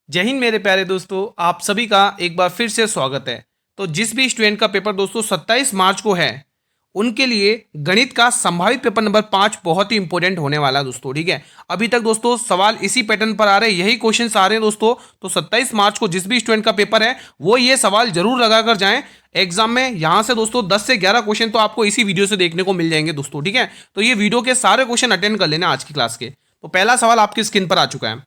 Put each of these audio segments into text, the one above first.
जय हिंद मेरे प्यारे दोस्तों, आप सभी का एक बार फिर से स्वागत है। तो जिस भी स्टूडेंट का पेपर दोस्तों 27 मार्च को है, उनके लिए गणित का संभावित पेपर नंबर 5 बहुत ही इंपॉर्टेंट होने वाला है दोस्तों। ठीक है, अभी तक दोस्तों सवाल इसी पैटर्न पर आ रहे हैं, यही क्वेश्चंस आ रहे हैं दोस्तों। तो 27 मार्च को जिस भी स्टूडेंट का पेपर है वो ये सवाल जरूर लगा कर जाएं एग्जाम में। यहां से दोस्तों 10 से 11 क्वेश्चन तो आपको इसी वीडियो से देखने को मिल जाएंगे दोस्तों। ठीक है, तो ये वीडियो के सारे क्वेश्चन अटेंड कर लेना आज की क्लास के। तो पहला सवाल आपकी स्क्रीन पर आ चुका है।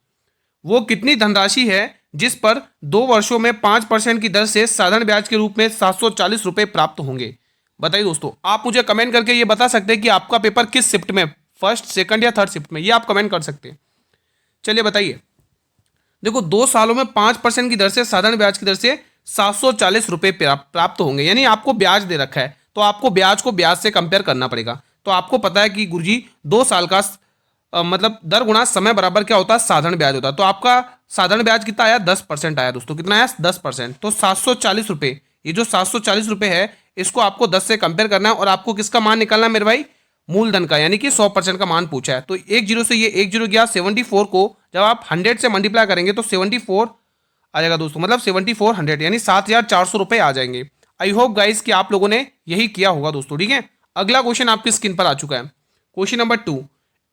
वो कितनी धनराशि है जिस पर 2 वर्षों में 5% की दर से साधारण ब्याज के रूप में 740 रुपए प्राप्त होंगे? बताइए दोस्तों, आप मुझे कमेंट करके ये बता सकते हैं कि आपका पेपर किस शिफ्ट में, फर्स्ट, सेकंड या थर्ड शिफ्ट में, ये आप कमेंट कर सकते हैं। चलिए बताइए। देखो, 2 सालों में 5% की दर से साधारण ब्याज की दर से 740 रुपए प्राप्त होंगे, यानी आपको ब्याज दे रखा है तो आपको ब्याज को ब्याज से कंपेयर करना पड़ेगा। तो आपको पता है कि गुरुजी 2 साल का मतलब दर गुणा समय बराबर क्या होता है, साधारण ब्याज होता है। तो आपका साधारण ब्याज कितना आया, 10% आया दोस्तों। कितना आया, 10%। तो 740 रुपये, ये जो 740 रुपये है इसको आपको 10 से कंपेयर करना है और आपको किसका मान निकालना है मेरे भाई, मूलधन का, यानी कि 100% का मान पूछा है। तो एक जीरो से ये एक जीरो गया, 74 को जब आप 100 से मल्टीप्लाई करेंगे तो 74 आ जाएगा दोस्तों, मतलब 7400, यानी 7400 रुपये आ जाएंगे। आई होप गाइस कि आप लोगों ने यही किया होगा दोस्तों। ठीक है, अगला क्वेश्चन आपकी स्क्रीन पर आ चुका है। Question number 2।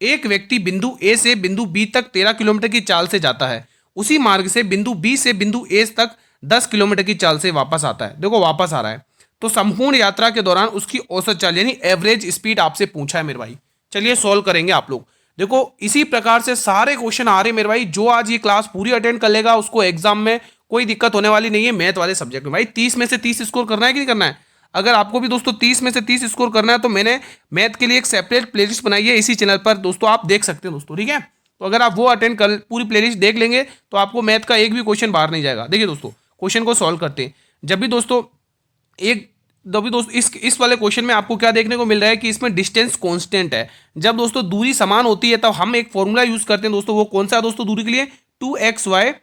एक व्यक्ति बिंदु ए से बिंदु बी तक 13 किलोमीटर की चाल से जाता है, उसी मार्ग से बिंदु बी से बिंदु ए तक 10 किलोमीटर की चाल से वापस आता है। देखो वापस आ रहा है, तो संपूर्ण यात्रा के दौरान उसकी औसत चाल यानी एवरेज स्पीड आपसे पूछा है मेरे भाई। चलिए सॉल्व करेंगे आप लोग। देखो इसी प्रकार से सारे क्वेश्चन आ रहे हैं मेरे भाई। जो आज ये क्लास पूरी अटेंड कर लेगा उसको एग्जाम में कोई दिक्कत होने वाली नहीं है मैथ वाले सब्जेक्ट में। भाई 30 में से 30 स्कोर करना है कि नहीं करना है? अगर आपको भी दोस्तों 30 में से 30 स्कोर करना है तो मैंने मैथ के लिए एक सेपरेट प्लेलिस्ट बनाई है इसी चैनल पर दोस्तों, आप देख सकते हैं दोस्तों। ठीक है, तो अगर आप वो अटेंड कर पूरी प्लेलिस्ट देख लेंगे तो आपको मैथ का एक भी क्वेश्चन बाहर नहीं जाएगा। देखिए दोस्तों, क्वेश्चन को सॉल्व करते हैं। जब भी दोस्तों एक जब भी दोस्तों इस वाले क्वेश्चन में आपको क्या देखने को मिल रहा है कि इसमें डिस्टेंस कांस्टेंट है। जब दोस्तों दूरी समान होती है तब हम एक फॉर्मूला यूज करते हैं दोस्तों। वो कौन सा है दोस्तों? दूरी के लिए 2xy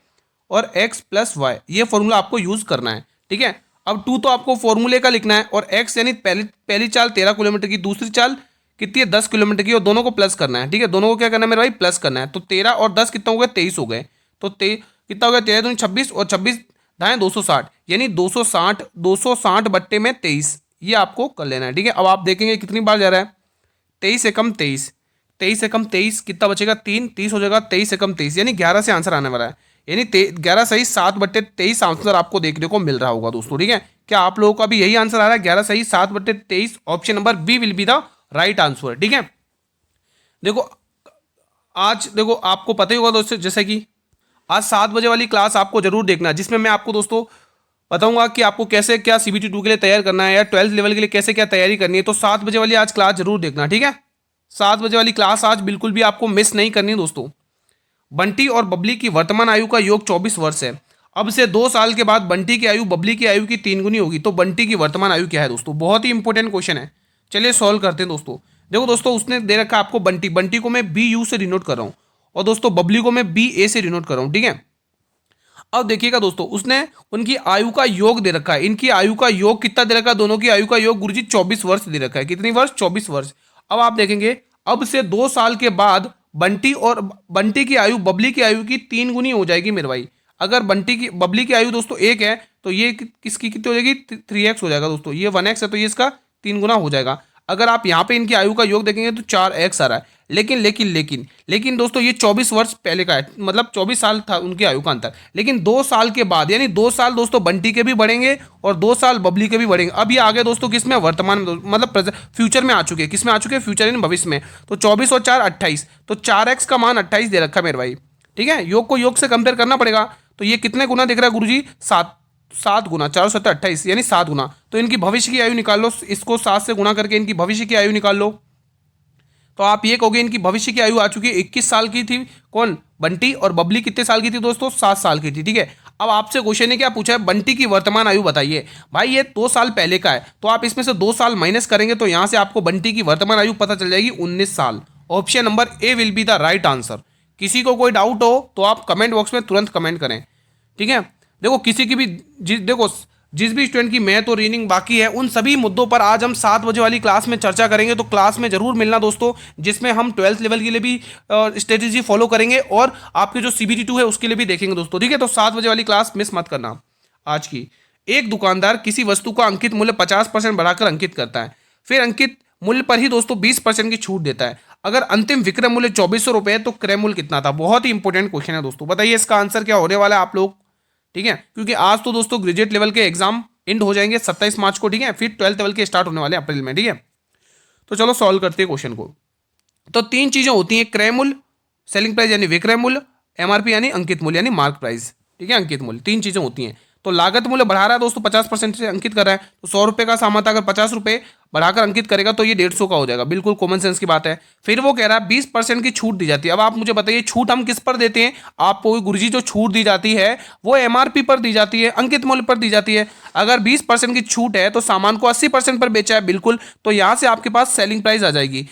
और x प्लस वाई, ये फॉर्मूला आपको यूज करना है। ठीक है, अब 2 तो आपको फॉर्मूले का लिखना है और x यानी पहली चाल 13 किलोमीटर की, दूसरी चाल कितनी है, 10 किलोमीटर की, और दोनों को प्लस करना है। ठीक है, दोनों को क्या करना है मेरे भाई, प्लस करना है। तो 13 और 10 कितना हो गया, 23 हो गए। तो कितना हो गया, 13 दूनी 26 और 26 दाएं 260, यानी 260 बट्टे में 23, ये आपको कर लेना है। ठीक है, अब आप देखेंगे कितनी बार जा रहा है, 23 से कम 23, 23 से कम 23, कितना बचेगा, 3, 30 हो जाएगा, 23 से कम 23, यानी 11 से आंसर आने वाला है। यानी 11 सही 7/23 आंसर आपको देखने को मिल रहा होगा दोस्तों। ठीक है, क्या आप लोगों का भी यही आंसर आ रहा है, 11 सही 7/23? Option number B will be the right answer. ठीक है, देखो आज देखो आपको पता ही होगा दोस्तों, जैसे कि आज 7 बजे वाली क्लास आपको जरूर देखना है, जिसमें मैं आपको दोस्तों बताऊंगा कि आपको कैसे क्या CBT 2 के लिए तैयार करना है या 12th लेवल के लिए कैसे क्या तैयारी करनी है। तो 7 बजे वाली आज क्लास जरूर देखना। ठीक है, 7 बजे वाली क्लास आज बिल्कुल भी आपको मिस नहीं करनी दोस्तों। बंटी और बबली की वर्तमान आयु का योग 24 वर्ष है। अब से 2 साल के बाद बंटी की आयु बबली की आयु की 3 गुनी होगी, तो बंटी की वर्तमान आयु क्या है दोस्तों? बहुत ही इंपॉर्टेंट क्वेश्चन है। चलिए सॉल्व करते हैं दोस्तों। देखो दोस्तों, उसने दे रखा आपको बंटी, बंटी को मैं BU से डिनोट कर रहा हूँ और दोस्तों बबली को मैं BA से डिनोट कर रहा हूँ। ठीक है, अब देखिएगा दोस्तों, उसने उनकी आयु का योग दे रखा है। इनकी आयु का योग कितना दे रखा है? दोनों की आयु का योग गुरुजी 24 वर्ष दे रखा है। कितनी वर्ष? 24 वर्ष। अब आप देखेंगे, अब से 2 साल के बाद बंटी की आयु बबली की आयु की 3 गुनी हो जाएगी मेरे भाई। अगर बबली की आयु दोस्तों 1 है तो ये किसकी कितनी हो जाएगी, 3x हो जाएगा दोस्तों। ये 1x है तो ये इसका 3 गुना हो जाएगा। अगर आप यहाँ पे इनकी आयु का योग देखेंगे तो 4x आ रहा है। लेकिन लेकिन लेकिन लेकिन दोस्तों ये 24 वर्ष पहले का है, मतलब 24 साल था उनकी आयु का अंतर। लेकिन 2 साल के बाद, यानी 2 साल दोस्तों बंटी के भी बढ़ेंगे और 2 साल बबली के भी बढ़ेंगे। अब ये आगे दोस्तों किस में, वर्तमान में, मतलब फ्यूचर में आ चुके हैं। किस में आ चुके हैं? फ्यूचर इन भविष्य में। तो 24 और 4 28, तो 4x का मान 28 दे रखा है मेरे भाई। ठीक है, योग को योग से कंपेयर करना पड़ेगा। तो ये कितने गुना दिख रहा है गुरुजी? 7 गुना, 4 7 28, यानी 7 गुना। तो इनकी भविष्य की आयु निकाल लो, इसको 7 से गुना करके इनकी भविष्य की आयु निकाल लो। तो आप ये कहोगे इनकी भविष्य की आयु आ चुकी है 21 साल की थी। कौन? बंटी। और बबली कितने साल की थी दोस्तों? 7 साल की थी। ठीक है, अब आपसे क्वेश्चन ने क्या पूछा है, बंटी की वर्तमान आयु बताइए। भाई ये 2 साल पहले का है तो आप इसमें से 2 साल माइनस करेंगे तो यहां से आपको बंटी की वर्तमान आयु पता चल जाएगी 19 साल। Option number A will be the right answer. किसी को कोई डाउट हो तो आप कमेंट बॉक्स में तुरंत कमेंट करें। ठीक है, देखो किसी की भी देखो जिस भी स्टूडेंट की मैथ और रीडिंग बाकी है उन सभी मुद्दों पर आज हम 7 बजे वाली क्लास में चर्चा करेंगे। तो क्लास में जरूर मिलना दोस्तों, जिसमें हम 12th लेवल के लिए भी स्ट्रेटेजी फॉलो करेंगे और आपके जो CBT2 है उसके लिए भी देखेंगे दोस्तों, ठीक है। तो 7 बजे वाली क्लास मिस मत करना आज की। एक दुकानदार किसी वस्तु का अंकित मूल्य 50% बढ़ाकर अंकित करता है, फिर अंकित मूल्य पर ही दोस्तों 20% की छूट देता है। अगर अंतिम विक्रय मूल्य 2400 रुपए है तो क्रय मूल्य कितना था? बहुत ही इंपॉर्टेंट क्वेश्चन है दोस्तों, बताइए इसका आंसर क्या होने वाला है आप लोग, ठीक है। क्योंकि आज तो दोस्तों ग्रेजुएट लेवल के एग्जाम एंड हो जाएंगे 27 मार्च को, ठीक है। फिर 12th लेवल के स्टार्ट होने वाले अप्रैल में, ठीक है। तो चलो सॉल्व करते हैं क्वेश्चन को। तो 3 चीजें होती हैं, क्रय मूल्य, सेलिंग प्राइस यानी विक्रय मूल्य, MRP यानी अंकित मूल्य यानी मार्क प्राइस, ठीक है, अंकित मूल्य, 3 चीजें होती हैं। तो लागत मूल्य बढ़ा रहा है दोस्तों, 50% से अंकित कर रहा है, तो 100 रुपए का सामान था, अगर 50 रुपए बढ़ाकर अंकित करेगा तो ये 150 का हो जाएगा, बिल्कुल कॉमन सेंस की बात है। फिर वो कह रहा है 20% की छूट दी जाती है। अब आप मुझे बताइए छूट हम किस पर देते हैं? आपको गुरुजी जो छूट दी जाती है वो MRP पर दी जाती है, अंकित मूल्य पर दी जाती है। अगर 20% की छूट है तो सामान को 80% पर बेचा है, बिल्कुल, तो यहां से आपके पास सेलिंग प्राइस आ जाएगी।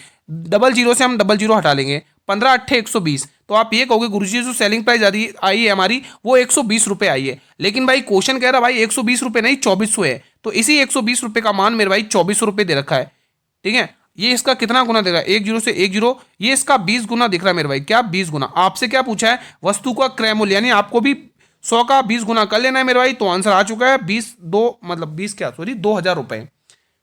00 से हम 00 हटा लेंगे, 15 अट्ठे 120, तो आप ये कहोगे गुरुजी जो सेलिंग प्राइस आई है हमारी वो 120 रुपए आई है। लेकिन भाई क्वेश्चन कह रहा भाई 120 रुपए नहीं 2400 है, तो इसी 120 रुपए का मान मेरे भाई 2400 रुपए दे रखा है, ठीक है। ये इसका कितना गुना दे रहा है? 1 0 से 1 0, ये इसका 20 गुना दिख रहा है मेरे भाई, क्या 20 गुना। आपसे क्या पूछा है? वस्तु का क्रय मूल्य, यानी आपको भी 100 का 20 गुना कर लेना है मेरे भाई। तो आंसर आ चुका है 2000 रुपए।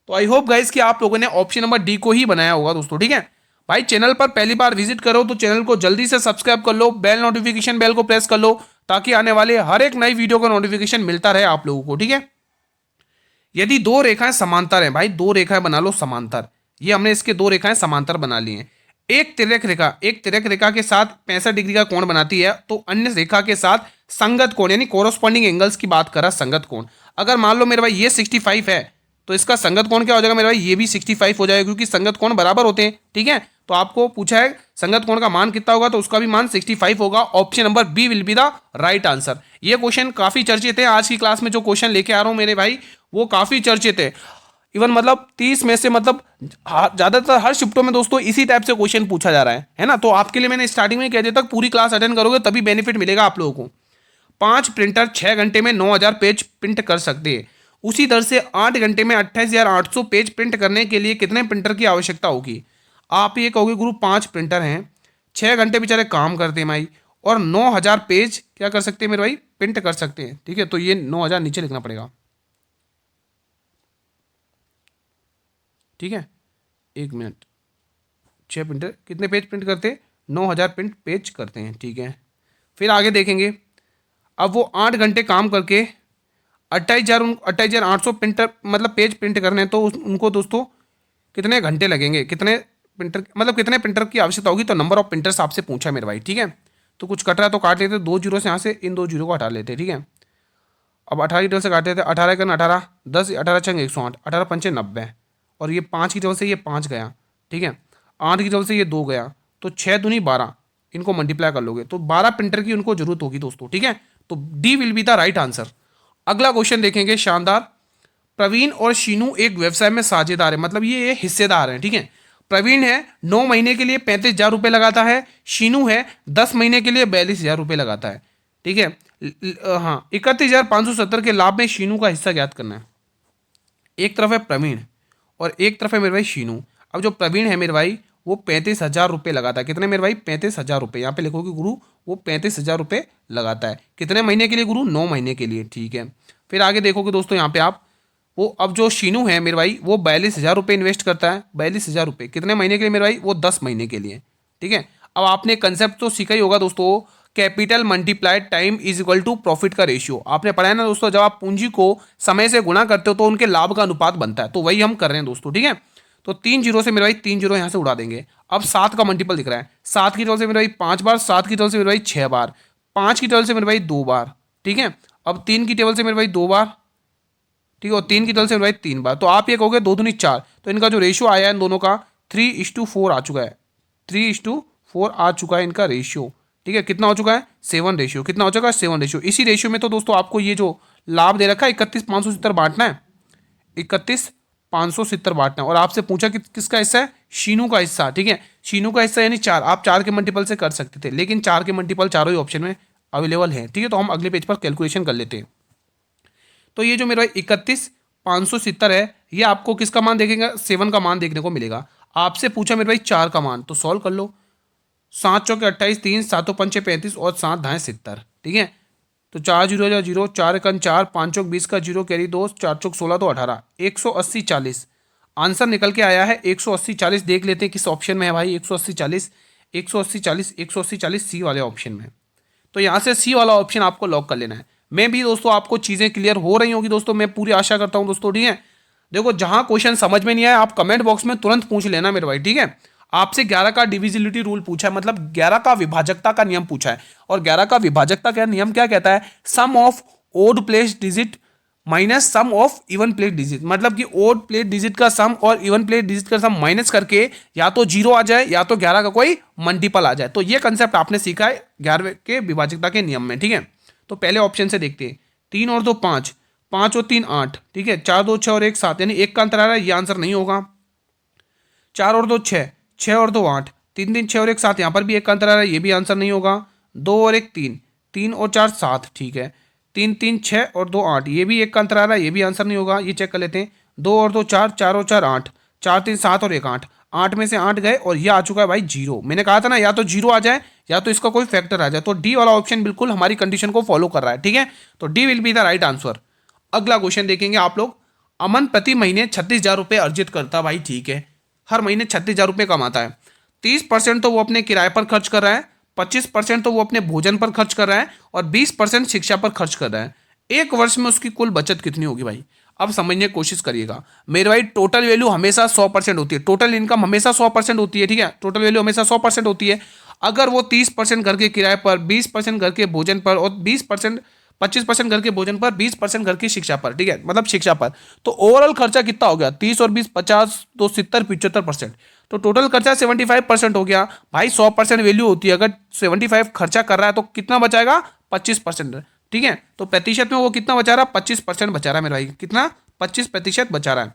तो आई होप गाइस कि आप लोगों ने ऑप्शन नंबर डी को ही बनाया होगा दोस्तों, ठीक है। भाई चैनल पर पहली बार विजिट करो तो चैनल को जल्दी से सब्सक्राइब कर लो, बेल नोटिफिकेशन बेल को प्रेस कर लो, ताकि आने वाले हर एक नई वीडियो का नोटिफिकेशन मिलता रहे आप लोगों को, ठीक है। यदि 2 रेखाएं समांतर हैं, भाई 2 रेखाएं बना लो समांतर, ये हमने इसके 2 रेखाएं समांतर बना ली हैं। एक तिर्यक रेखा के साथ 65 डिग्री का कोण बनाती है, तो अन्य रेखा के साथ संगत कोण यानी कोरोस्पॉन्डिंग एंगल्स की बात कर रहा संगत कोण। अगर मान लो मेरे भाई ये 65 है तो इसका संगत कोण क्या हो जाएगा मेरे भाई? ये भी 65 हो जाएगा, क्योंकि संगत कोण बराबर होते हैं, ठीक है। तो आपको पूछा है संगत कोण का मान कितना होगा, तो उसका भी मान 65 होगा। Option number B will be the right answer. ये क्वेश्चन काफी चर्चित है, आज की क्लास में जो क्वेश्चन लेके आ रहा हूं मेरे भाई वो काफी चर्चित है। इवन मतलब 30 में से मतलब ज्यादातर हर शिफ्टों में दोस्तों इसी टाइप से क्वेश्चन पूछा जा रहा है ना। तो आपके लिए मैंने स्टार्टिंग में कह दिया तक पूरी क्लास अटेंड करोगे तभी बेनिफिट मिलेगा आप लोगों को। 5 प्रिंटर 6 घंटे में 9000 पेज प्रिंट कर सकते हैं, उसी दर से 8 घंटे में 28,800 पेज प्रिंट करने के लिए कितने प्रिंटर की आवश्यकता होगी? आप ये कहोगे गुरु 5 प्रिंटर हैं, 6 घंटे बेचारे काम करते हैं भाई, और 9000 पेज क्या कर सकते हैं मेरे भाई? प्रिंट कर सकते हैं, ठीक है। तो ये 9000 नीचे लिखना पड़ेगा, ठीक है। 1 मिनट, 6 प्रिंटर कितने पेज प्रिंट करते हैं? 9000 प्रिंट पेज करते हैं, ठीक है। फिर आगे देखेंगे, अब वो 8 घंटे काम करके 28,800 प्रिंटर मतलब पेज प्रिंट करने हैं, तो उनको दोस्तों कितने घंटे लगेंगे, कितने प्रिंटर मतलब कितने प्रिंटर की आवश्यकता होगी? तो नंबर ऑफ प्रिंटर्स आपसे पूछा मेरे भाई, ठीक है। तो कुछ कट रहा है तो काट लेते, 2 जीरो से यहाँ से इन 2 जीरो को हटा लेते, ठीक है। अब 18 की टेबल से काट लेते, 18 करना 18, 10 18 छंग 108, 18 पंचे 90, और ये 5 की टेबल से ये 5 गया, ठीक है। 8 की टेबल से ये 2 गया, तो 6 दूनी 12, इनको मल्टीप्लाई कर लोगे तो 12 प्रिंटर की उनको जरूरत होगी दोस्तों, ठीक है। तो D will be the right answer. अगला क्वेश्चन देखेंगे, शानदार। प्रवीण और शीनू एक व्यवसाय में साझेदार है, मतलब ये हिस्सेदार हैं, ठीक है। प्रवीण है 9 महीने के लिए 35,000 रुपये लगाता है, शीनू है 10 महीने के लिए 42,000 रुपये लगाता है, ठीक है। हाँ, 31,570 के लाभ में शीनू का हिस्सा ज्ञात करना है। एक तरफ है प्रवीण और एक तरफ है मेरे भाई शीनू। अब जो प्रवीण है मेरे भाई वो 35,000 रुपये लगाता है, कितने मेरे भाई? 35,000 रुपये। यहाँ पे लिखोगे गुरु वो 35,000 रुपये लगाता है, कितने महीने के लिए गुरु? 9 महीने के लिए, ठीक है। फिर आगे देखोगे दोस्तों यहाँ पे आप, वो अब जो शीनू है मेरे भाई वो 42,000 रुपये इन्वेस्ट करता है, 42,000 रुपये कितने महीने के लिए मेरे भाई? वो 10 महीने के लिए, ठीक है। अब आपने कंसेप्ट तो सीखा ही होगा दोस्तों, capital multiplied time is equal to profit का रेशियो। आपने पढ़ा है ना दोस्तों, जब आप पूंजी को समय से गुणा करते हो तो उनके लाभ का अनुपात बनता है, तो वही हम कर रहे हैं दोस्तों, ठीक है। तो 3 जीरो से मेरे भाई 3 जीरो यहाँ से उड़ा देंगे। अब 7 का मल्टीपल दिख रहा है, 7 की टेबल से मेरे भाई 5 बार, 7 की टेबल से मेरे भाई 6 बार, 5 की टेबल से मेरे भाई 2 बार, ठीक है। अब 3 की टेबल से मेरे भाई 2 बार, ठीक है, और 3 की टेबल से मेरे भाई 3 बार। तो आप ये कहोगे 2 दूनी 4, तो इनका जो रेशियो आया है इन दोनों का 3:4 आ चुका है, 3:4 आ चुका है इनका रेशियो, ठीक है। कितना हो चुका है? 7 रेशियो। कितना हो चुका है? 7 रेशियो। इसी रेशियो में तो दोस्तों आपको ये जो लाभ दे रखा है 31,570 बांटना है, 31,570 बांटना है। और आपसे पूछा कि किसका हिस्सा है? शीनू का हिस्सा, ठीक है। शीनू का हिस्सा यानी 4, आप 4 के मल्टीपल से कर सकते थे, लेकिन 4 के मल्टीपल चारों ही ऑप्शन में अवेलेबल है, ठीक है। तो हम अगले पेज पर कैलकुलेशन कर लेते हैं। तो ये जो मेरा 31,570 है, ये आपको किसका मान देखेंगे, 7 का मान देखने को मिलेगा। आपसे पूछा मेरे भाई 4 का मान, तो सॉल्व कर लो। 7 चौके 28, 3 7 पंचे 35 और 7 धाएँ 70, ठीक है। तो 4 जीरो या जीरो, 4 एकन 4, 5 चौक 20 का जीरो कैरी 2, 4 चौक 16 तो 18, 180 40 आंसर निकल के आया है। 180 40 देख लेते हैं किस ऑप्शन में है भाई। 180 40 180 40 180 40 सी वाले ऑप्शन में। तो यहाँ से सी वाला ऑप्शन आपको लॉक कर लेना है। मैं भी दोस्तों आपको चीज़ें क्लियर हो रही होगी दोस्तों, मैं पूरी आशा करता हूँ दोस्तों, ठीक है। देखो जहाँ क्वेश्चन समझ में नहीं आया आप कमेंट बॉक्स में तुरंत पूछ लेना मेरे भाई, ठीक है। आपसे 11 का डिविजिबिलिटी रूल पूछा है, मतलब 11 का विभाजकता का नियम पूछा है। और 11 का विभाजकता का नियम क्या कहता है, sum of odd place digit minus sum of even place digit, मतलब कि ओड प्लेस डिजिट का सम और इवन प्लेस डिजिट का सम माइनस करके या तो 0 आ जाए या तो 11 का कोई मल्टीपल आ जाए। तो ये कंसेप्ट आपने सीखा है 11वें के विभाजकता के नियम में, ठीक है। तो पहले ऑप्शन से देखते हैं, 3 और 2 5, 5 और 3 8, ठीक है। 4 2 6 और 1 7, यानी 1 का अंतर आ रहा है, ये आंसर नहीं होगा। 4 और 2 6, 6 और 2 8, 3 3 6 और 1 7, यहाँ पर भी 1 का अंतर आ रहा है, ये भी आंसर नहीं होगा। 2 और 1 3, 3 और 4 7, ठीक है। 3 3 6 और 2 8, ये भी 1 का अंतर आ रहा है, ये भी आंसर नहीं होगा। ये चेक कर लेते हैं, 2 और 2 4, 4 और 4 8, 4 3 7 और 1 8, 8 में से 8 गए और ये आ चुका है भाई 0। मैंने कहा था ना, या तो 0 आ जाए या तो इसका कोई फैक्टर आ जाए। तो डी वाला ऑप्शन बिल्कुल हमारी कंडीशन को फॉलो कर रहा है, ठीक है। तो D will be the right answer. अगला क्वेश्चन देखेंगे आप लोग। अमन प्रति महीने 36,000 रुपये अर्जित करता है भाई, ठीक है। हर महीने 36,000 रुपये कमाता है। 30% तो वो अपने किराए पर खर्च कर रहा है, 25% तो वो अपने भोजन पर खर्च कर रहा है और 20% शिक्षा पर खर्च कर रहा है। एक वर्ष में उसकी कुल बचत कितनी होगी भाई। अब समझने की कोशिश करिएगा मेरे भाई। टोटल वैल्यू हमेशा 100% होती है, टोटल इनकम हमेशा 100% होती है, ठीक है। टोटल वैल्यू हमेशा 100% होती है। अगर वो 30% घर के किराए पर, 20% घर के भोजन पर और 25% घर के भोजन पर, 20% घर की शिक्षा पर, ठीक है, मतलब शिक्षा पर, तो ओवरऑल खर्चा कितना हो गया, 30 और 20 50 तो 70 75%। तो टोटल खर्चा 75% हो गया भाई। 100% वैल्यू होती है, अगर 75 खर्चा कर रहा है तो कितना बचाएगा, 25%, ठीक है। तो प्रतिशत में वो कितना बचा रहा है, 25% बचा रहा है मेरे भाई। कितना, 25% बचा रहा है।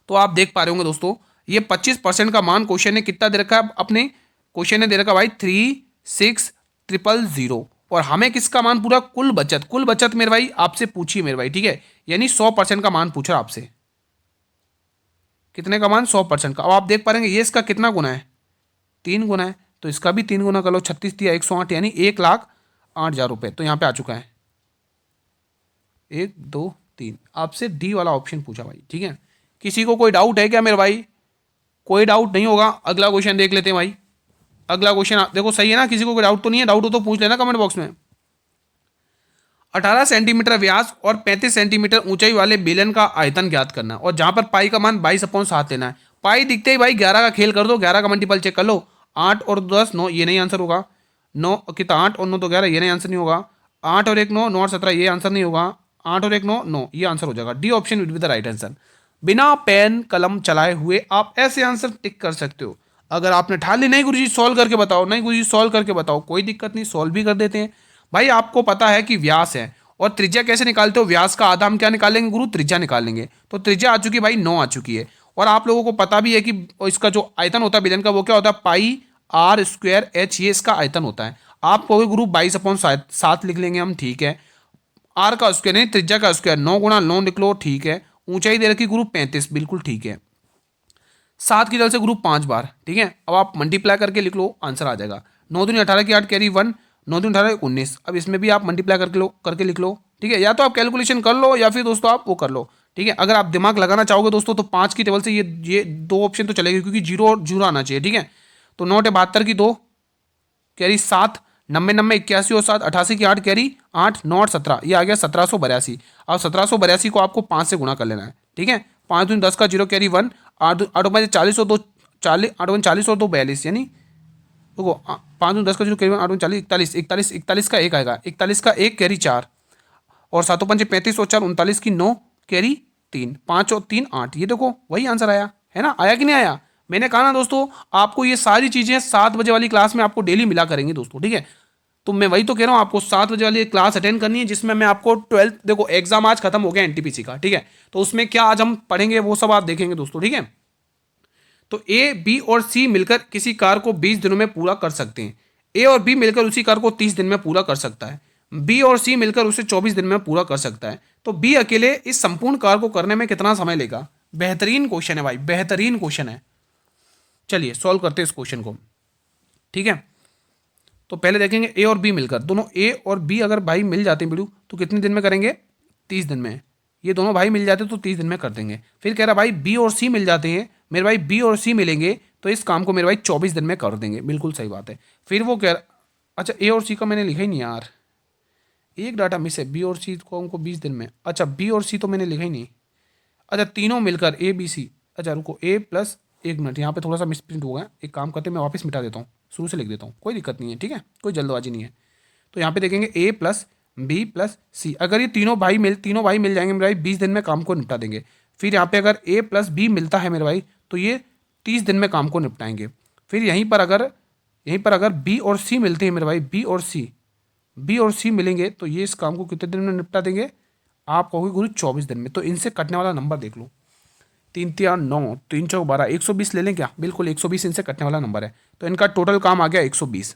तो आप देख पा रहे होंगे दोस्तों, ये 25% का मान क्वेश्चन ने कितना दे रखा है, अपने क्वेश्चन ने दे रखा भाई 36,000 और हमें किसका मान पूरा, कुल बचत मेरे भाई आपसे पूछिए मेरे भाई, ठीक है। यानी 100% का मान पूछा आपसे। कितने का मान, 100% का। अब आप देख पा रहे हैं ये इसका कितना गुना है, 3 गुना है, तो इसका भी 3 गुना कर लो। 36 दिया 108, यानी 1,08,000 रुपये। तो यहाँ पे आ चुका है 1 2 3। आपसे डी वाला ऑप्शन पूछा भाई, ठीक है। किसी को कोई डाउट है क्या मेरे भाई, कोई डाउट नहीं होगा। अगला क्वेश्चन देख लेते हैं भाई। अगला क्वेश्चन देखो सही है ना, किसी को कोई डाउट तो नहीं है, डाउट हो तो पूछ लेना कमेंट बॉक्स में। 18 सेंटीमीटर व्यास और 35 सेंटीमीटर ऊंचाई वाले बेलन का आयतन ज्ञात करना, और जहां पर पाई का मान 22/7 लेना है। पाई दिखते ही भाई 11 का खेल कर दो, 11 का मल्टीपल चेक कर लो। 8 और 10 9, ये नहीं आंसर होगा। 9 कितना, 8 और 9 तो 11, ये नहीं आंसर नहीं होगा। 8 और 1 9, 9 और 17, ये आंसर नहीं होगा। 8 और 1 9 9, ये आंसर हो जाएगा। D option will be the right answer. बिना पेन कलम चलाए हुए आप ऐसे आंसर टिक कर सकते हो। अगर आपने ठान ली, नहीं गुरुजी सॉल्व करके बताओ, नहीं गुरुजी सॉल्व करके बताओ, कोई दिक्कत नहीं, सॉल्व भी कर देते हैं भाई। आपको पता है कि व्यास है और त्रिज्या कैसे निकालते हो, व्यास का आधा हम क्या निकालेंगे गुरु, त्रिज्या निकालेंगे। तो त्रिज्या आ चुकी भाई 9 आ चुकी है। और आप लोगों को पता भी है कि इसका जो आयतन होता है बेलन का, वो क्या होता है, पाई आर स्क्वायर एच, ये इसका आयतन होता है। आप कहोगे गुरु 22/7 लिख लेंगे हम, ठीक है। आर का स्क्वायर नहीं, त्रिज्या का स्क्वायर, 9 गुणा 9 लिख लो, ठीक है। ऊंचाई दे रखी गुरु 35, बिल्कुल ठीक है। 7 की जगह से ग्रुप 5 बार, ठीक है। अब आप मल्टीप्लाई करके लिख लो, आंसर आ जाएगा। 9 दूनी 18 की 8 कैरी 1, 9 दूनी 18 19। अब इसमें भी आप मल्टीप्लाई करके लिख लो, ठीक है। या तो आप कैलकुलेशन कर लो या फिर दोस्तों आप वो कर लो, ठीक है। अगर आप दिमाग लगाना चाहोगे दोस्तों तो 5 की टेबल से ये 2 ऑप्शन तो चलेगी, क्योंकि 0 और 0 आना चाहिए, ठीक है। तो 9 72 की 2 कैरी 7, 90 90 81 और 7, 88 की 8 कैरी 8, 9 और 17, ये आ गया 1782। अब 1782 को आपको 5 से गुणा कर लेना है, ठीक है। 5 दूनी 10 का 0 कैरी 1, 8 में 40 और 2 40, 8 में 40 और 2 42, यानी देखो 5 दूनी 10 का 0 कैरी 1, 8 में 40 41, 41 का 1 आएगा, 41 का 1 कैरी 4 और 7 5 35 और 4 39 की 9 कैरी 3, 5 और 3 8। ये देखो वही आंसर आया है ना, आया कि नहीं आया। मैंने कहा ना दोस्तों, आपको ये सारी चीज़ें 7 बजे वाली क्लास में आपको डेली मिला करेंगे दोस्तों, ठीक है। तो मैं वही तो कह रहा हूँ, आपको 7 बजे वाली क्लास अटेंड करनी है, जिसमें मैं आपको 12th, देखो एग्जाम आज खत्म हो गया एनटीपीसी का, ठीक है। तो उसमें क्या आज हम पढ़ेंगे वो सब आप देखेंगे दोस्तों, ठीक है। तो ए बी और सी मिलकर किसी कार्य को 20 दिनों में पूरा कर सकते हैं। ए और बी मिलकर उसी कार्य को 30 दिन में पूरा कर सकता है। बी और सी मिलकर उसे 24 दिन में पूरा कर सकता है। तो बी अकेले इस संपूर्ण कार्य को करने में कितना समय लेगा? बेहतरीन क्वेश्चन है भाई, बेहतरीन क्वेश्चन है। चलिए सॉल्व करते हैं इस क्वेश्चन को, ठीक है। तो पहले देखेंगे ए और बी मिलकर, दोनों ए और बी अगर भाई मिल जाते हैं बिल्डू तो कितने दिन में करेंगे? 30 दिन में। ये दोनों भाई मिल जाते तो 30 दिन में कर देंगे। फिर कह रहा भाई बी और सी मिल जाते हैं मेरे भाई, बी और सी मिलेंगे तो इस काम को मेरे भाई 24 दिन में कर देंगे। बिल्कुल सही बात है। फिर वो कह अच्छा ए और सी का मैंने लिखा ही नहीं यार, एक डाटा मिस है। बी और सी को हमको 20 दिन में, अच्छा बी और सी तो मैंने लिखा ही नहीं। अच्छा तीनों मिलकर ए बी सी, अच्छा रुको ए प्लस, एक मिनट यहाँ पे थोड़ा सा मिसप्रिंट हो गया। एक काम करते मैं वापस मिटा देता हूँ, शुरू से लिख देता हूँ, कोई दिक्कत नहीं है, ठीक है, कोई जल्दबाजी नहीं है। तो यहाँ पे देखेंगे ए प्लस बी प्लस सी, अगर ये तीनों भाई मिल जाएंगे मेरे भाई 20 दिन में काम को निपटा देंगे। फिर यहाँ पे अगर ए प्लस बी मिलता है मेरे भाई तो ये 30 दिन में काम को निपटाएंगे। फिर यहीं पर अगर बी और सी मिलते हैं मेरे भाई, बी और सी मिलेंगे तो ये इस काम को कितने दिन में निपटा देंगे? आप कहोगे गुरु 24 दिन में। तो इनसे कटने वाला नंबर देख लो, 3 3 9 3 4 12, 120 ले लें क्या? बिल्कुल 120 इनसे कटने वाला नंबर है। तो इनका टोटल काम आ गया 120।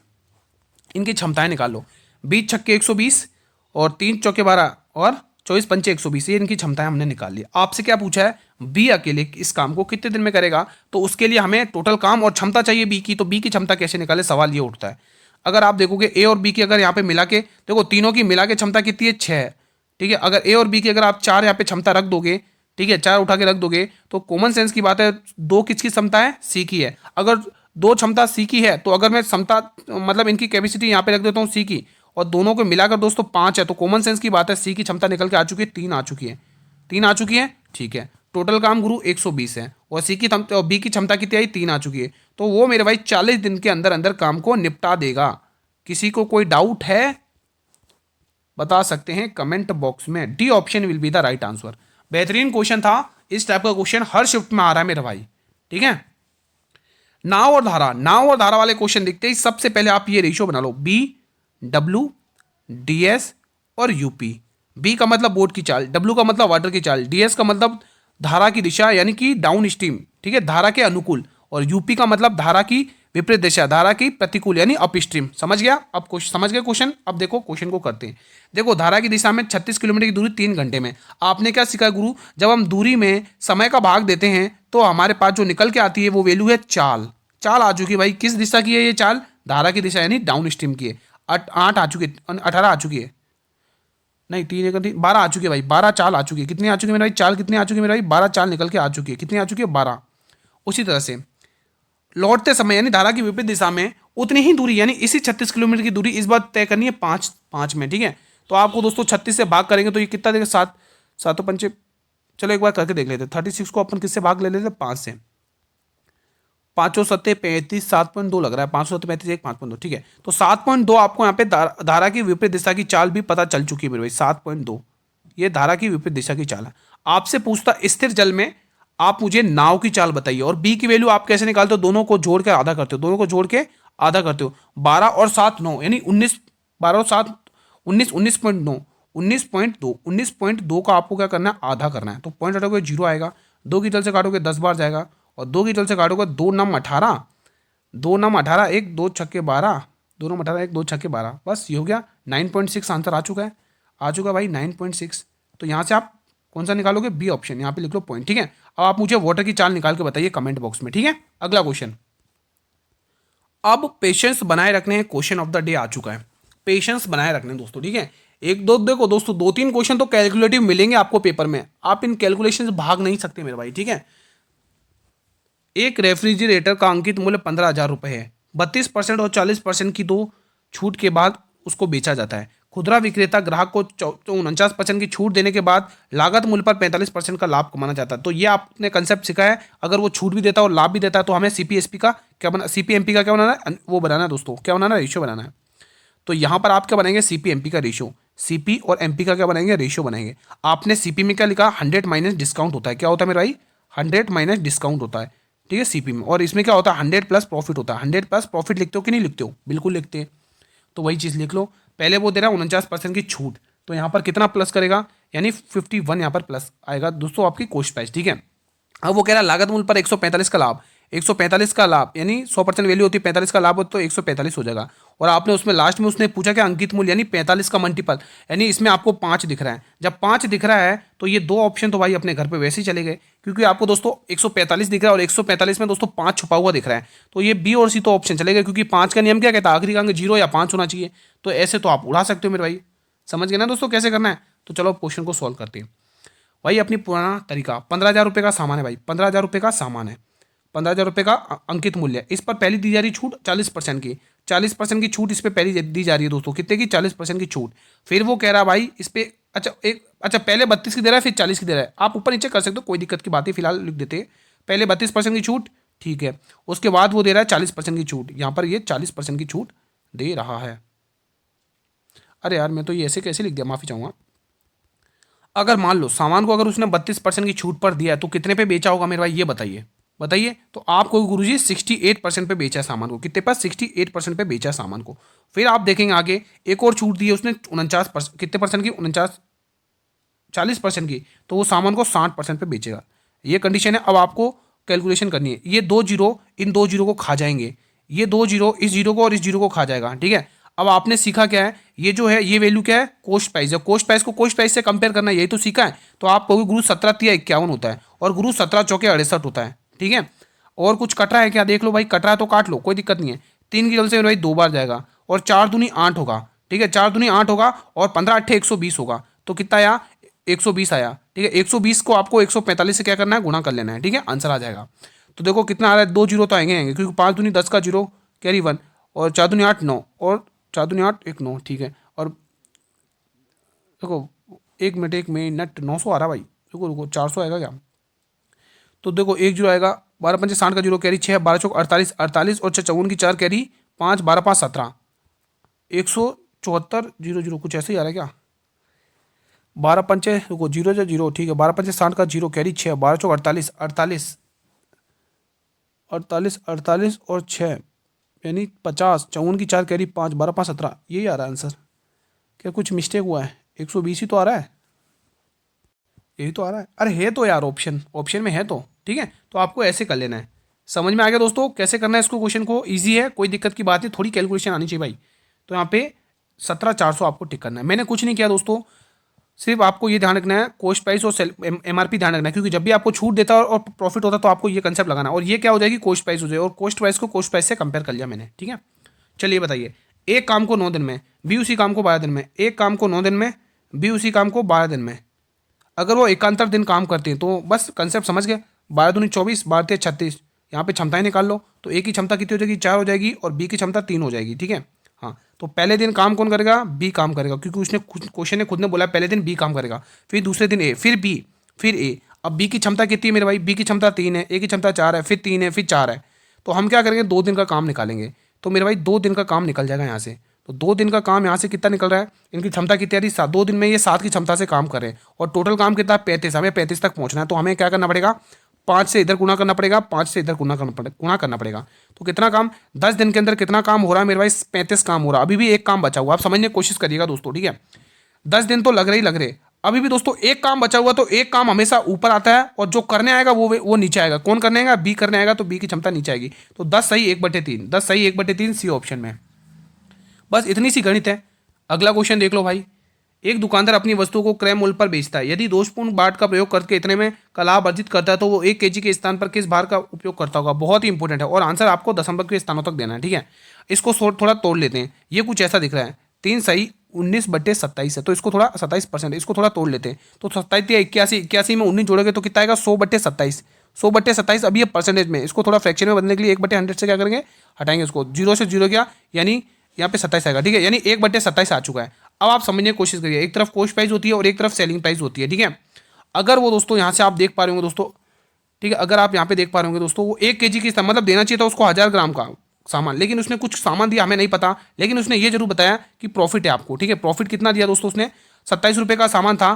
इनकी क्षमताएं निकाल लो, 20 छक्के 120 और 3 चौके 12 और 24 पंचे 120, ये इनकी क्षमताएं हमने निकाल ली। आपसे क्या पूछा है? बी अकेले इस काम को कितने दिन में करेगा? तो उसके लिए हमें टोटल काम और क्षमता चाहिए बी की। तो बी की क्षमता कैसे निकाले, सवाल ये उठता है। अगर आप देखोगे ए और बी की अगर यहाँ पे मिला के देखो, तीनों की मिला के क्षमता कितनी है? 6 है, ठीक है। अगर ए और बी की अगर आप 4 यहाँ पे क्षमता रख दोगे, ठीक है, 4 उठा के रख दोगे तो कॉमन सेंस की बात है 2 किसकी क्षमता है? सी की है। अगर 2 क्षमता सी की है तो अगर मैं क्षमता मतलब इनकी कैपेसिटी यहाँ पे रख देता हूँ सी की, और दोनों को मिलाकर दोस्तों 5 है, तो कॉमन सेंस की बात है सी की क्षमता निकल के आ चुकी है 3 आ चुकी है, 3 आ चुकी है, ठीक है। टोटल काम गुरु 120 है और सी की और बी की क्षमता कितनी आई? 3 आ चुकी है। तो वो मेरे भाई 40 दिन के अंदर अंदर काम को निपटा देगा। किसी को कोई डाउट है बता सकते हैं कमेंट बॉक्स में। D option will be the right answer. बेहतरीन क्वेश्चन था, इस टाइप का क्वेश्चन हर शिफ्ट में आ रहा है मेरे भाई, ठीक है। नाव और धारा वाले क्वेश्चन दिखते ही सबसे पहले आप ये रेशियो बना लो, बी डब्ल्यू डी एस और यूपी। बी का मतलब बोट की चाल, डब्ल्यू का मतलब वाटर की चाल, डी एस का मतलब धारा की दिशा यानी कि डाउन स्ट्रीम, ठीक है, धारा के अनुकूल, और यूपी का मतलब धारा की विपरीत दिशा, धारा की प्रतिकूल यानी अप स्ट्रीम। समझ गया? अब समझ गए क्वेश्चन? अब देखो क्वेश्चन को करते हैं। देखो धारा की दिशा में 36 किलोमीटर की दूरी 3 घंटे में। आपने क्या सीखा गुरु? जब हम दूरी में समय का भाग देते हैं तो हमारे पास जो निकल के आती है वो वैल्यू है चाल। चाल आ चुकी है भाई, किस दिशा की है ये चाल? धारा की दिशा यानी डाउन स्ट्रीम की है। 8 आ चुकी है, 18 आ चुकी है, नहीं 12 आ चुकी है भाई, 12 चाल आ चुकी है। कितनी आ चुकी है मेरे भाई? चाल कितनी आ चुकी है मेरे भाई? 12 चाल निकल के आ चुकी है। कितनी आ चुकी है? 12। उसी तरह से लौटते समय यानी धारा की विपरीत दिशा में उतनी ही दूरी यानी इसी 36 किलोमीटर की दूरी इस बार तय करनी है 5 में, ठीक है। तो आपको दोस्तों 36 से भाग करेंगे तो ये कितना देगा? 7 7 पंचे, चलो एक बार करके देख लेते हैं। 36 को अपन किससे भाग ले लेते? 5 से। 5 7 35, 7.2 लग रहा है, 5 7 35 1 5.2, ठीक है। तो 7.2 आपको यहाँ पे धारा की विपरीत दिशा की चाल भी पता चल चुकी है मेरे भाई। 7.2 ये धारा की विपरीत दिशा की चाल है। आपसे पूछता स्थिर जल में आप मुझे नाव की चाल बताइए, और बी की वैल्यू आप कैसे निकालते हो? दोनों को जोड़ के आधा करते हो, दोनों को जोड़ के आधा करते हो। 12 और 7 9 यानी 19, 12 और 7 19, 19.9, 19.2, 19.2 का आपको क्या करना है? आधा करना है। तो पॉइंट हटाओगे 0 आएगा, 2 की तल से काटोगे 10 बार जाएगा, और 2 की तल से काटोगे 2 नम 18, 2 नम 18 1 2 छक्के 12, 2 नम 18 1 2 छक्के 12, बस ये हो गया। 9.6 आंसर आ चुका है, आ चुका भाई 9.6। तो यहाँ से आप कौन सा निकालोगे? बी ऑप्शन, यहाँ पे लिख लो पॉइंट, ठीक है। अब आप मुझे वाटर की चाल निकाल के बताइए कमेंट बॉक्स में, ठीक है। अगला क्वेश्चन, अब पेशेंस बनाए रखने हैं, क्वेश्चन ऑफ द डे आ चुका है। पेशेंस बनाए रखने हैं दोस्तों, ठीक है। एक दो देखो दोस्तों 2-3 क्वेश्चन तो कैलकुलेटिव मिलेंगे आपको पेपर में, आप इन कैलकुलेशन से भाग नहीं सकते मेरे भाई, ठीक है। एक रेफ्रिजरेटर का अंकित मूल्य 15,000 रुपये है। 32% और 40% की दो छूट के बाद उसको बेचा जाता है। खुदरा विक्रेता ग्राहक को 49% की छूट देने के बाद लागत मूल्य पर 45% का लाभ कमाना चाहता है। तो ये आपने कंसेप्ट सीखा है, अगर वो छूट भी देता है और लाभ भी देता है तो हमें सीपीएसपी का क्या बना, सीपीएमपी का क्या बनाना है? वो बनाना है दोस्तों, क्या बनाना है? रेशियो बनाना है। तो यहाँ पर आप क्या बनाएंगे? सीपीएमपी का रेशियो, सीपी और एमपी का क्या बनाएंगे? रेशियो बनाएंगे। आपने सीपी में क्या लिखा? 100 माइनस डिस्काउंट होता है। क्या होता है मेरे भाई? 100 माइनस डिस्काउंट होता है, ठीक है, सीपी में। और इसमें क्या होता है? 100 प्लस प्रॉफिट होता है। 100 प्लस प्रॉफिट लिखते हो कि नहीं लिखते हो? बिल्कुल लिखते हैं। तो वही चीज़ लिख लो। पहले वो दे रहा है 49% की छूट, तो यहाँ पर कितना प्लस करेगा? यानी 51 यहाँ पर प्लस आएगा दोस्तों आपकी कॉस्ट प्राइस, ठीक है। अब वो कह रहा है लागत मूल्य पर 145 का लाभ, 145 का लाभ यानी 100% वैल्यू होती है, 45 का लाभ हो तो 145 हो जाएगा। और आपने उसमें लास्ट में उसने पूछा कि अंकित मूल्य यानी 45 का मल्टीपल, यानी इसमें आपको 5 दिख रहा है। जब 5 दिख रहा है तो ये 2 ऑप्शन तो भाई अपने घर पे वैसे ही चले गए, क्योंकि आपको दोस्तों 145 दिख रहा है और 145 में दोस्तों 5 छुपा हुआ दिख रहा है, तो ये बी और सी तो ऑप्शन चले गए, क्योंकि 5 का नियम क्या कहता है, आखिरी का अंक 0 या 5 होना चाहिए। तो ऐसे तो आप उड़ा सकते हो मेरे भाई। समझ गए ना दोस्तों कैसे करना है। तो चलो क्वेश्चन को सॉल्व करते हैं। भाई अपनी पुराना तरीका, 15,000 रुपये का सामान है भाई, 15,000 रुपये का सामान है, 15,000 रुपये का अंकित मूल्य, इस पर पहली दी जा रही छूट 40% की, 40% की छूट इस पर पहली दी जा रही है दोस्तों, कितने की, 40% की छूट। फिर वो कह रहा भाई इस पे अच्छा पहले 32 की दे रहा है, फिर 40 की दे रहा है, आप ऊपर नीचे कर सकते हो, कोई दिक्कत की बात है, फिलहाल लिख देते हैं पहले 32% की छूट, ठीक है। उसके बाद वो दे रहा है 40% की छूट, यहाँ पर ये 40% की छूट दे रहा है। अरे यार मैं तो ये ऐसे कैसे लिख दिया, माफी चाहूंगा। अगर मान लो सामान को अगर उसने 32% की छूट पर दिया है तो कितने पे बेचा होगा मेरे भाई, ये बताइए बताइए। तो आपको गुरुजी 68% पे बेचा है सामान को, कितने पर, 68% पे बेचा है सामान को। फिर आप देखेंगे आगे एक और छूट दी है उसने 49%, कितने परसेंट की, 49, 40% की, तो वो सामान को 60% पे बेचेगा। ये कंडीशन है। अब आपको कैलकुलेशन करनी है, ये 2 जीरो इन 2 जीरो को खा जाएंगे, ये 2 जीरो इस जीरो को और इस जीरो को खा जाएगा, ठीक है। अब आपने सीखा क्या है, ये जो है ये वैल्यू क्या है, कॉस्ट प्राइस है, कॉस्ट प्राइस को कॉस्ट प्राइस से कंपेयर करना है, यही तो सीखा है। तो आप कहोगे गुरु 17 तिया 51 होता है और गुरु 17 चौके 68 होता है, ठीक है। और कुछ कट रहा है क्या, देख लो भाई, कट रहा है तो काट लो, कोई दिक्कत नहीं है। 3 की जल से मेरे भाई 2 बार जाएगा और 4 दूनी 8 होगा, ठीक है, 4 दूनी 8 होगा और 15 अट्ठे 120 होगा, तो कितना आया, 120 आया, ठीक है। 120 को आपको 145 से क्या करना है, गुणा कर लेना है, ठीक है, आंसर आ जाएगा। तो देखो कितना आ रहा है, 2 जीरो तो आएंगे क्योंकि 5 दूनी 10 का जीरो कैरी 1 और 4 दूनी 8 9 और 4 दूनी 8 1 9, ठीक है। और देखो 1 मिनट 900 आ रहा भाई, रुको रुको 400 आएगा क्या। तो देखो 1 जीरो आएगा, 12 पंचे 60 का जीरो कैरी 6, 12 चौक 48, 48 और 54 की 4 कैरी 5, 12 5 17, 174 जीरो जीरो कुछ ऐसे ही आ रहा है क्या। 12 पंचे रुको जीरो जो जीरो, ठीक है, 12 पंचे 60 का जीरो कैरी 6, 12 चौक 48, 48 48 48 और 6 यानी 50, 54 की 4 कैरी 5, 12 5 17, यही आ रहा है आंसर। क्या कुछ मिस्टेक हुआ है, 120 ही तो आ रहा है, यही तो आ रहा है। अरे है तो यार, ऑप्शन ऑप्शन में है तो, ठीक है। तो आपको ऐसे कर लेना है। समझ में आ गया दोस्तों कैसे करना है इसको, क्वेश्चन को, ईजी है, कोई दिक्कत की बात नहीं, थोड़ी कैलकुलेशन आनी चाहिए भाई। तो यहाँ पे 17,400 आपको टिक करना है। मैंने कुछ नहीं किया दोस्तों, सिर्फ आपको ये ध्यान रखना है कॉस्ट प्राइस और सेल एमआरपी ध्यान रखना है, क्योंकि जब भी आपको छूट देता है और प्रॉफिट होता है तो आपको ये कंसेप्ट लगाना है, और ये क्या हो जाएगी, कॉस्ट प्राइस हो जाएगी, और कॉस्ट प्राइस को कॉस्ट प्राइस से कंपेयर कर लिया मैंने, ठीक है। चलिए बताइए, एक काम को 9 दिन में, बी उसी काम को 12 दिन में, एक काम को 9 दिन में, बी उसी काम को 12 दिन में, अगर वो एकांतर दिन काम करते हैं तो बस कंसेप्ट समझ गए। 12 दूनी 24, 12 तिया 36, यहाँ पे क्षमताएं निकाल लो, तो ए की क्षमता कितनी हो जाएगी, 4 हो जाएगी, और बी की क्षमता 3 हो जाएगी, ठीक है। हाँ, तो पहले दिन काम कौन करेगा, बी काम करेगा, क्योंकि उसने क्वेश्चन ने खुद ने बोला पहले दिन बी काम करेगा, फिर दूसरे दिन ए, फिर बी, फिर ए। अब बी की क्षमता कितनी है मेरे भाई, बी की क्षमता 3 है, ए की क्षमता 4 है, फिर 3 है, फिर 4 है, तो हम क्या करेंगे, 2 दिन का काम निकालेंगे। तो मेरे भाई 2 दिन का काम निकल जाएगा यहाँ से। तो 2 दिन का काम यहाँ से कितना निकल रहा है, इनकी क्षमता कितनी आ रही है, 2 दिन में ये 7 की क्षमता से काम कर रहे हैं, और टोटल काम कितना, 35, हमें 35 तक पहुँचना है। तो हमें क्या करना पड़ेगा, 5 से इधर गुना करना पड़ेगा, 5 से इधर गुना करना पड़ेगा। तो कितना काम, 10 दिन के अंदर कितना काम हो रहा है मेरे भाई, 35 काम हो रहा है। अभी भी एक काम बचा हुआ, आप समझने की कोशिश करिएगा दोस्तों, ठीक है। 10 दिन तो लग रहे, अभी भी दोस्तों एक काम बचा हुआ, तो एक काम हमेशा ऊपर आता है और जो करने आएगा वो नीचे आएगा। कौन करने आएगा, बी करने आएगा, तो बी की क्षमता नीचे आएगी। तो 10 सही 1/3, 10 सही 1/3 सी ऑप्शन में। बस इतनी सी गणित है। अगला क्वेश्चन देख लो भाई, एक दुकानदार अपनी वस्तु को क्रय मूल्य पर बेचता है, यदि दोषपूर्ण बाट का प्रयोग करके इतने में का लाभ अर्जित करता है तो वो 1 kg के स्थान पर किस भार का उपयोग करता होगा। बहुत ही इंपॉर्टेंट है, और आंसर आपको दशमलव के स्थानों तक देना है, ठीक है। इसको थोड़ा तोड़ लेते हैं, ये कुछ ऐसा दिख रहा है, 3 सही 19/27 है, तो इसको थोड़ा 27%, इसको थोड़ा तोड़ लेते हैं। तो 27 या 81 में 19 जोड़ोगे तो कितना आएगा, 100/27, 100/27। अभी ये परसेंटेज में, इसको थोड़ा फ्रैक्शन में बदलने के लिए 1/100 से क्या करेंगे, हटाएंगे उसको, 0 से 0 गया, यानी यहाँ पे 27 आएगा, ठीक है, यानी 1/27 आ चुका है। अब आप समझने की कोशिश करिए, एक तरफ कॉस्ट प्राइस होती है और एक तरफ सेलिंग प्राइस होती है, ठीक है। अगर वो दोस्तों यहाँ से आप देख पा रहे होंगे दोस्तों, ठीक है, अगर आप यहाँ पे देख पा रहे होंगे दोस्तों, वो 1 kg की मतलब देना चाहिए था उसको 1000 ग्राम का सामान, लेकिन उसने कुछ सामान दिया, हमें नहीं पता, लेकिन उसने ये जरूर बताया कि प्रॉफिट है आपको, ठीक है। प्रॉफिट कितना दिया दोस्तों उसने, 27 रुपये का सामान था,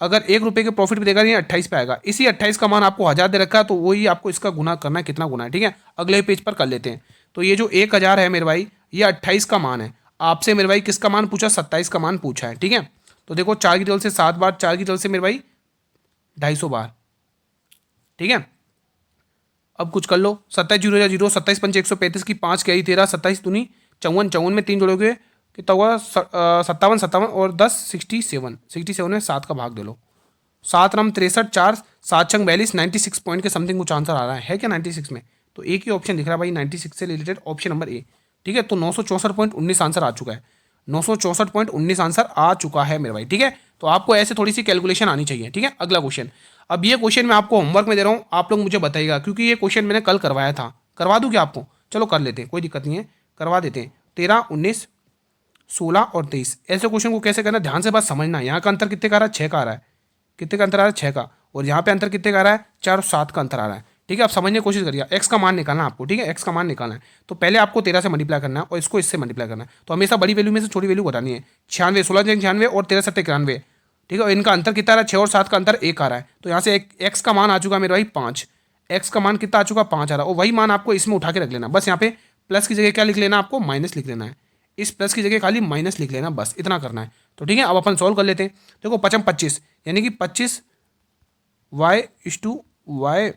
अगर 1 रुपये के प्रॉफिट पे देगा, नहीं 28 पे आएगा। इसी 28 का मान आपको 1000 दे रखा है, तो वही आपको इसका गुना करना है, कितना गुना है, ठीक है। अगले पेज पर कर लेते हैं। तो ये जो 1000 है मेरे भाई, ये 28 का मान है। आपसे मेरे भाई किसका मान पूछा, 27 का मान पूछा है, ठीक है। तो देखो 4 की टेबल से 7 बार, 4 की टेबल से मेरे भाई 250 बार, ठीक है। अब कुछ कर लो, 27 0 0, 27 पंचे 135 की 5 कैरी 13, 27 दूनी 54 54 में 3 जोड़ोगे कितना होगा 57 57 और 10 67 67 में 7 का भाग दे लो, 7 रम 63 4 7 छंग 42 96 पॉइंट के समथिंग कुछ आंसर आ रहा है क्या 96 में? तो एक ही ऑप्शन दिख रहा है भाई 96 से रिलेटेड, ऑप्शन नंबर ए। ठीक है, तो 964.19 आंसर आ चुका है, 964.19 आंसर आ चुका है मेरे भाई। ठीक है, तो आपको ऐसे थोड़ी सी कैलकुलेशन आनी चाहिए। ठीक है, अगला क्वेश्चन। अब ये क्वेश्चन मैं आपको होमवर्क में दे रहा हूँ, आप लोग मुझे बताइएगा, क्योंकि ये क्वेश्चन मैंने कल करवाया था। करवा दूँ क्या आपको? चलो कर लेते हैं, कोई दिक्कत नहीं है, करवा देते हैं। 13 19 16 और 23 ऐसे क्वेश्चन को कैसे करना, ध्यान से बात समझना। यहाँ का अंतर कितने का आ रहा है? 6 का आ रहा है। कितने का अंतर आ रहा है? 6 का। और यहाँ पे अंतर कितने का आ रहा है? 4 और 7 का अंतर आ रहा है। ठीक है, आप समझने की कोशिश करिए। एक्स का मान निकालना आपको। ठीक है, एक्स का मान निकालना है तो पहले आपको 13 से मल्टीप्लाई करना है और इसको इससे मल्टीप्लाई करना है। तो हमेशा बड़ी वैल्यू में से छोटी वैल्यू घटानी है। 96 16 96 और 13 7 91। ठीक है, और इनका अंतर कितना आ रहा है? 6 और 7 का अंतर 1 आ रहा है। तो यहाँ से एक्स का मान आ चुका मेरे भाई 5। एक्स का मान कितना आ चुका? 5 आ रहा है। और वही मान आपको इसमें उठा के रख लेना। बस यहाँ पे प्लस की जगह क्या लिख लेना? आपको माइनस लिख लेना है। इस प्लस की जगह खाली माइनस लिख लेना, बस इतना करना है। तो ठीक है, अब अपन सॉल्व कर लेते हैं। देखो 55 25 यानी कि 25 y/y।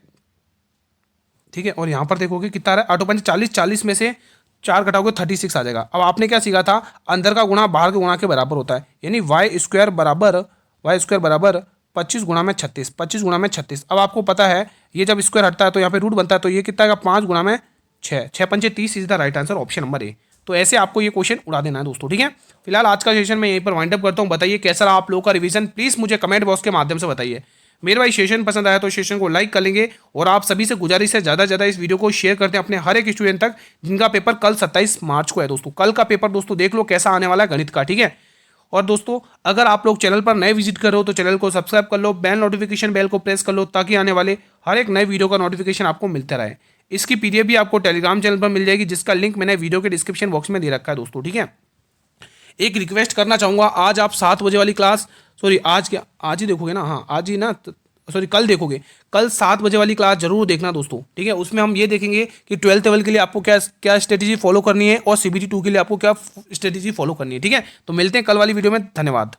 ठीक है, और यहाँ पर देखोगे कितना आ रहा है? 8 5 40, 40 में से 4 घटाओगे 36 आ जाएगा। अब आपने क्या सीखा था? अंदर का गुणा बाहर के गुणा के बराबर होता है, यानी y² बराबर 25 गुणा में 36, 25 गुणा में 36। अब आपको पता है ये जब स्क्वायर हटता है तो यहाँ पे रूट बनता है, तो ये कितना आएगा? 5 गुणा में 6, 6 पंचे 30 is the right answer, option number A. तो ऐसे आपको ये क्वेश्चन उड़ा देना है दोस्तों। ठीक है, फिलहाल आज का सेशन मैं यहीं पर वाइंड अप करता हूँ। बताइए कैसा रहा आप लोगों का रिवीजन, प्लीज मुझे कमेंट बॉक्स के माध्यम से बताइए। मेरे भाई सेशन पसंद आया तो सेशन को लाइक कर लेंगे, और आप सभी से गुजारिश है ज़्यादा से ज़्यादा इस वीडियो को शेयर करते हैं अपने हर एक स्टूडेंट तक जिनका पेपर कल 27 मार्च को है। दोस्तों कल का पेपर दोस्तों देख लो कैसा आने वाला है गणित का। ठीक है, और दोस्तों अगर आप लोग चैनल पर नए विजिट कर रहे हो तो चैनल को सब्सक्राइब कर लो, बेल नोटिफिकेशन बेल को प्रेस कर लो, ताकि आने वाले हर एक नए वीडियो का नोटिफिकेशन आपको मिलता रहे। इसकी पीडीएफ भी आपको टेलीग्राम चैनल पर मिल जाएगी, जिसका लिंक मैंने वीडियो के डिस्क्रिप्शन बॉक्स में दे रखा है दोस्तों। ठीक है, एक रिक्वेस्ट करना चाहूँगा, आज आप 7 बजे वाली क्लास, सॉरी आज क्या, आज ही देखोगे ना? हाँ आज ही ना, सॉरी कल देखोगे, कल 7 बजे वाली क्लास जरूर देखना दोस्तों। ठीक है, उसमें हम ये देखेंगे कि 12th लेवल के लिए आपको क्या क्या स्ट्रेटेजी फॉलो करनी है और CBT 2 के लिए आपको क्या स्ट्रेटेजी फॉलो करनी है। ठीक है, तो मिलते हैं कल वाली वीडियो में। धन्यवाद।